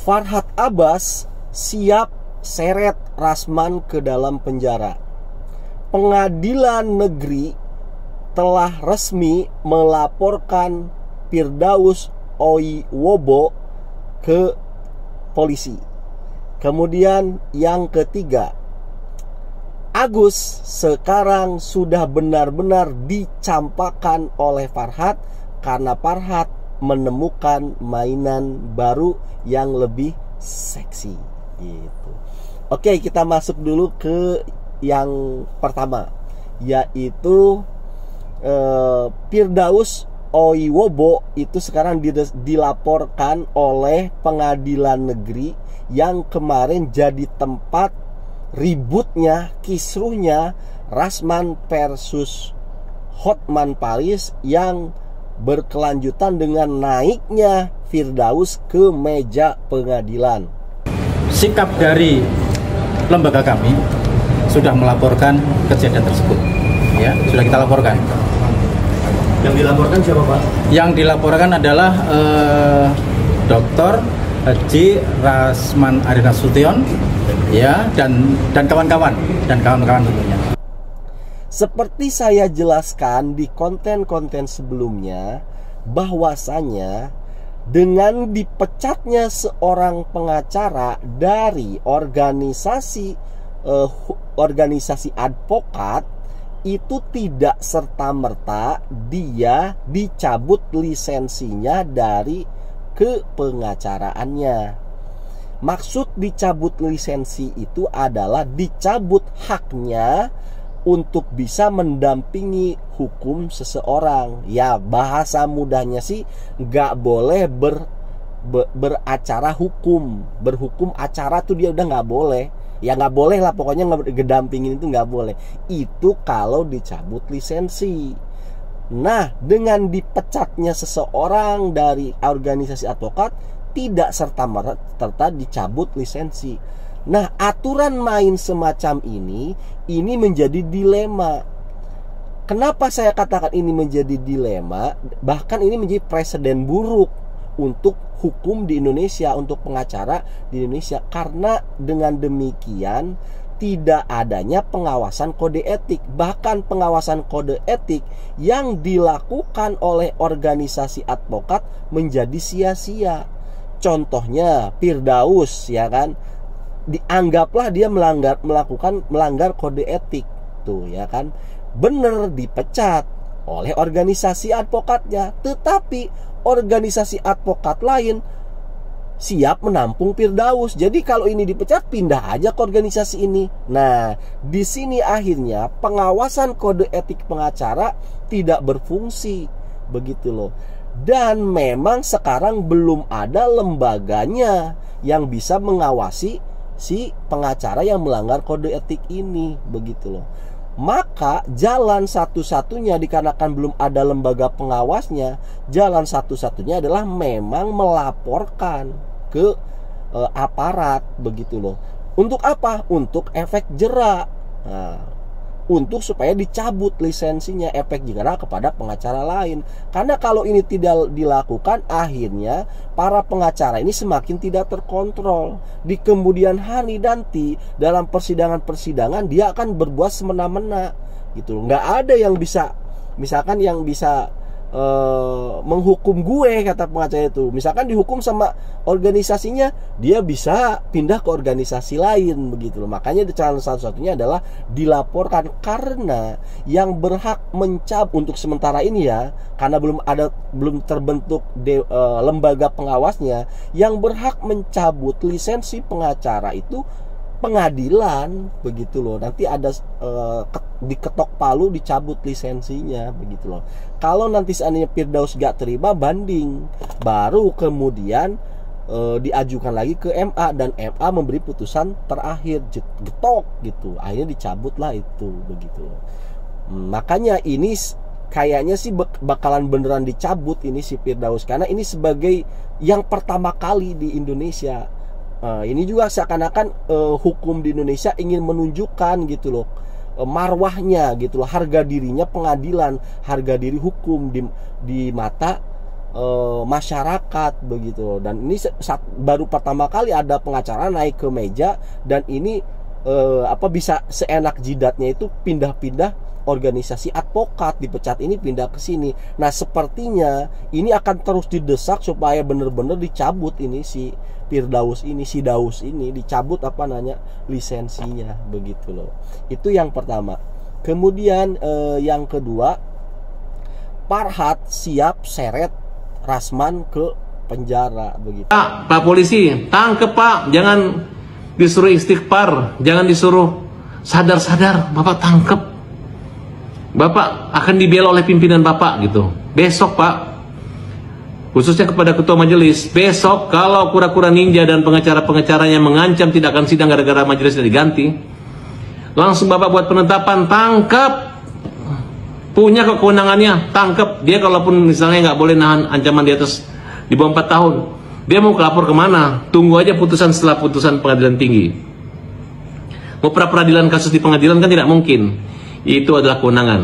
Farhad Abbas siap seret Rasman ke dalam penjara. Pengadilan negeri telah resmi melaporkan Firdaus Oiwobo ke polisi. Kemudian yang ketiga, Agus sekarang sudah benar-benar dicampakkan oleh Farhad karena Farhad menemukan mainan baru yang lebih seksi gitu. Oke, kita masuk dulu ke yang pertama, yaitu Firdaus Oiwobo itu sekarang dilaporkan oleh pengadilan negeri yang kemarin jadi tempat ributnya, kisruhnya Rasman versus Hotman Paris yang berkelanjutan dengan naiknya Firdaus ke meja pengadilan. Sikap dari lembaga kami sudah melaporkan kejadian tersebut. Ya, sudah kita laporkan. Yang dilaporkan siapa, Pak? Yang dilaporkan adalah Dr. Haji Rasman Arinasution, ya, dan kawan-kawan tentunya. Seperti saya jelaskan di konten-konten sebelumnya, bahwasanya dengan dipecatnya seorang pengacara dari organisasi advokat, itu tidak serta-merta dia dicabut lisensinya dari kepengacaraannya. Maksud dicabut lisensi itu adalah dicabut haknya untuk bisa mendampingi hukum seseorang. Ya, bahasa mudahnya sih nggak boleh beracara hukum. Berhukum acara tuh dia udah nggak boleh. Ya nggak boleh lah, pokoknya ngedampingin itu nggak boleh. Itu kalau dicabut lisensi. Nah, dengan dipecatnya seseorang dari organisasi advokat, tidak serta-merta dicabut lisensi. Nah, aturan main semacam ini menjadi dilema. Kenapa saya katakan ini menjadi dilema? Bahkan ini menjadi presiden buruk untuk hukum di Indonesia, untuk pengacara di Indonesia. Karena dengan demikian tidak adanya pengawasan kode etik. Bahkan pengawasan kode etik yang dilakukan oleh organisasi advokat menjadi sia-sia. Contohnya Firdaus, ya kan, dianggaplah dia melanggar kode etik tuh, ya kan, bener dipecat oleh organisasi advokatnya, tetapi organisasi advokat lain siap menampung Firdaus. Jadi kalau ini dipecat, pindah aja ke organisasi ini. Nah, di sini akhirnya pengawasan kode etik pengacara tidak berfungsi, begitu loh. Dan memang sekarang belum ada lembaganya yang bisa mengawasi si pengacara yang melanggar kode etik ini, begitu loh. Maka jalan satu-satunya, dikarenakan belum ada lembaga pengawasnya, jalan satu-satunya adalah memang melaporkan ke aparat, begitu loh. Untuk apa? Untuk efek jera. Nah, untuk supaya dicabut lisensinya, efek jera kepada pengacara lain. Karena kalau ini tidak dilakukan, akhirnya para pengacara ini semakin tidak terkontrol. Di kemudian hari nanti dalam persidangan dia akan berbuat semena-mena gitu. Nggak ada yang bisa, misalkan yang bisa menghukum gue, kata pengacara itu. Misalkan dihukum sama organisasinya, dia bisa pindah ke organisasi lain, begitu loh. Makanya cara satu-satunya adalah dilaporkan, karena yang berhak mencabut untuk sementara ini ya, karena belum terbentuk lembaga pengawasnya, yang berhak mencabut lisensi pengacara itu pengadilan, begitu loh. Nanti ada diketok palu, dicabut lisensinya, begitu loh. Kalau nanti seandainya Firdaus gak terima, banding, baru kemudian diajukan lagi ke MA, dan MA memberi putusan terakhir, getok gitu, akhirnya dicabut lah itu, begitu loh. Makanya ini kayaknya sih bakalan beneran dicabut ini si Firdaus, karena ini sebagai yang pertama kali di Indonesia. Ini juga seakan-akan hukum di Indonesia ingin menunjukkan gitu loh, marwahnya gitu loh, harga dirinya pengadilan, harga diri hukum di mata masyarakat begitu. Dan ini baru pertama kali ada pengacara naik ke meja, dan ini bisa seenak jidatnya itu pindah-pindah organisasi advokat, dipecat ini pindah ke sini. Nah, sepertinya ini akan terus didesak supaya benar-benar dicabut ini si Firdaus ini, si Daus ini dicabut lisensinya begitu loh. Itu yang pertama. Kemudian yang kedua, Farhad siap seret Rasman ke penjara begitu. Pak polisi, tangkep Pak, jangan disuruh istighfar, jangan disuruh sadar-sadar, Bapak tangkep. Bapak akan dibela oleh pimpinan Bapak gitu. Besok Pak, khususnya kepada ketua majelis, besok kalau kura-kura ninja dan pengacara-pengacaranya mengancam tidak akan sidang gara-gara majelisnya diganti, langsung Bapak buat penetapan, tangkep. Punya kewenangannya, tangkep. Dia kalaupun misalnya nggak boleh nahan ancaman di atas di bawah 4 tahun, dia mau kelapor kemana? Tunggu aja putusan setelah putusan pengadilan tinggi. Mau pra-peradilan kasus di pengadilan kan tidak mungkin. Itu adalah kewenangan.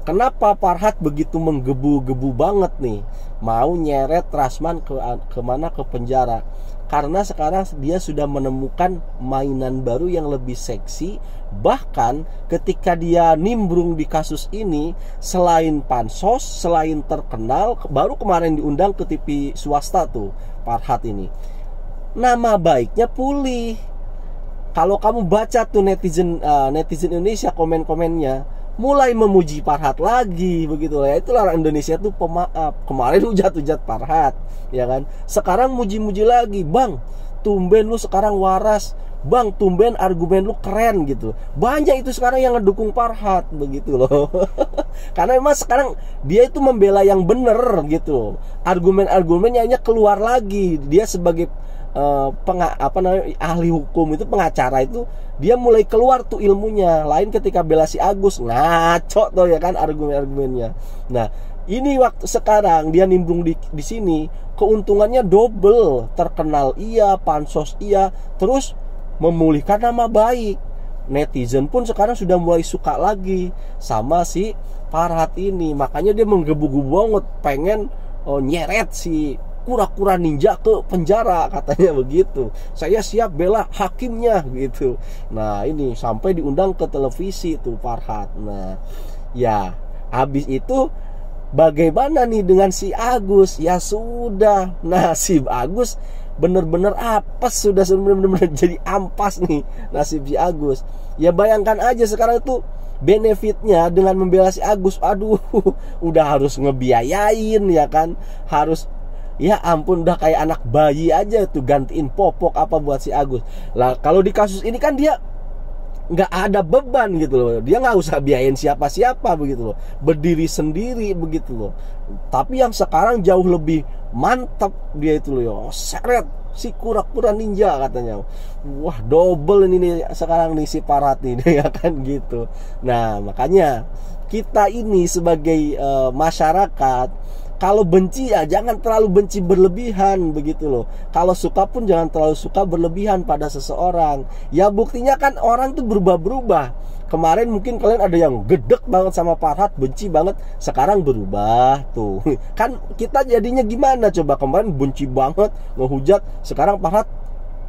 Kenapa Farhad begitu menggebu-gebu banget nih mau nyeret Rasman kemana, ke penjara? Karena sekarang dia sudah menemukan mainan baru yang lebih seksi. Bahkan ketika dia nimbrung di kasus ini, selain pansos, selain terkenal, baru kemarin diundang ke TV swasta tuh Farhad ini, nama baiknya pulih. Kalau kamu baca tuh netizen Indonesia komen-komennya, mulai memuji Farhad lagi begitu ya. Itulah orang Indonesia tuh pemaaf. Kemarin hujat-hujat Farhad, ya kan? Sekarang muji-muji lagi, Bang, tumben lu sekarang waras. Bang, tumben argumen lu keren gitu. Banyak itu sekarang yang ngedukung Farhad begitu loh. Karena memang sekarang dia itu membela yang bener gitu. Argumen-argumennya hanya keluar lagi. Dia sebagai ahli hukum itu, pengacara itu, dia mulai keluar tuh ilmunya. Lain ketika bela si Agus, ngaco tuh ya kan argumen-argumennya. Nah, ini waktu sekarang dia nimbrung di sini, keuntungannya double. Terkenal iya, pansos iya, terus memulihkan nama baik. Netizen pun sekarang sudah mulai suka lagi sama si Farhad ini. Makanya dia menggebu-gebu banget pengen nyeret si kura-kura ninja ke penjara, katanya begitu. Saya siap bela hakimnya gitu. Nah, ini sampai diundang ke televisi tuh Farhad. Nah, ya habis itu bagaimana nih dengan si Agus? Ya sudah. Nah, si Agus bener-bener apes, sudah bener-bener jadi ampas nih nasib si Agus. Ya bayangkan aja sekarang itu benefitnya dengan membela si Agus. Aduh, udah harus ngebiayain ya kan, harus, ya ampun, udah kayak anak bayi aja tuh gantiin popok apa buat si Agus. Lah kalau di kasus ini kan dia nggak ada beban gitu loh, dia nggak usah biayain siapa-siapa begitu loh, berdiri sendiri begitu loh. Tapi yang sekarang jauh lebih mantap dia itu loh, ya seret si kura-kura ninja katanya. Wah, double ini nih sekarang nih si Farhad nih ya kan gitu. Nah, makanya kita ini sebagai masyarakat, kalau benci ya jangan terlalu benci berlebihan begitu loh. Kalau suka pun jangan terlalu suka berlebihan pada seseorang. Ya buktinya kan orang tuh berubah-berubah. Kemarin mungkin kalian ada yang gedek banget sama Farhad, benci banget, sekarang berubah tuh. Kan kita jadinya gimana coba? Kemarin benci banget, ngehujat, sekarang Farhad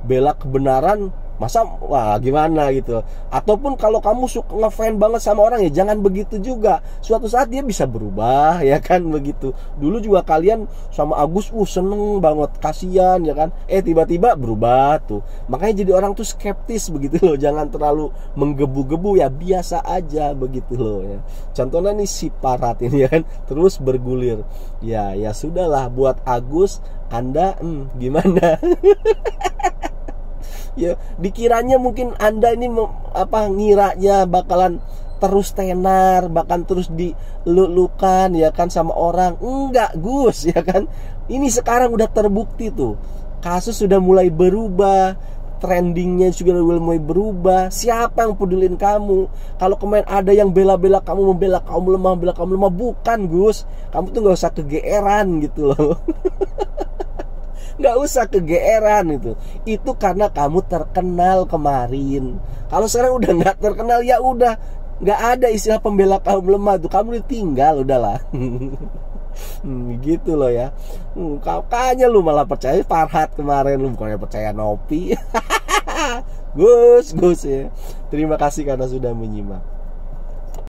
bela kebenaran. Masa wah gimana gitu. Ataupun kalau kamu suka ngefan banget sama orang, ya jangan begitu juga. Suatu saat dia bisa berubah ya kan begitu. Dulu juga kalian sama Agus seneng banget, kasihan ya kan. Tiba-tiba berubah tuh. Makanya jadi orang tuh skeptis begitu loh. Jangan terlalu menggebu-gebu, ya biasa aja begitu loh ya. Contohnya nih si Farhad ini ya kan, terus bergulir. Ya sudahlah, buat Agus Anda gimana? Ya dikiranya mungkin Anda ini ngiranya bakalan terus tenar, bahkan terus dilulukan ya kan sama orang. Enggak Gus ya kan. Ini sekarang udah terbukti tuh, kasus sudah mulai berubah, trendingnya juga mulai berubah. Siapa yang pedulin kamu? Kalau kemarin ada yang bela-bela kamu, membela kaum lemah, bela kaum lemah, bukan Gus. Kamu tuh gak usah kegeeran gitu loh. Gak usah kegeeran itu karena kamu terkenal kemarin. Kalau sekarang udah gak terkenal, ya udah gak ada istilah pembela kaum lemah tuh, kamu ditinggal udahlah. Gitu loh ya. Kakaknya lu malah percaya Farhad kemarin, lu bukannya percaya Nopi. Gus ya. Terima kasih karena sudah menyimak.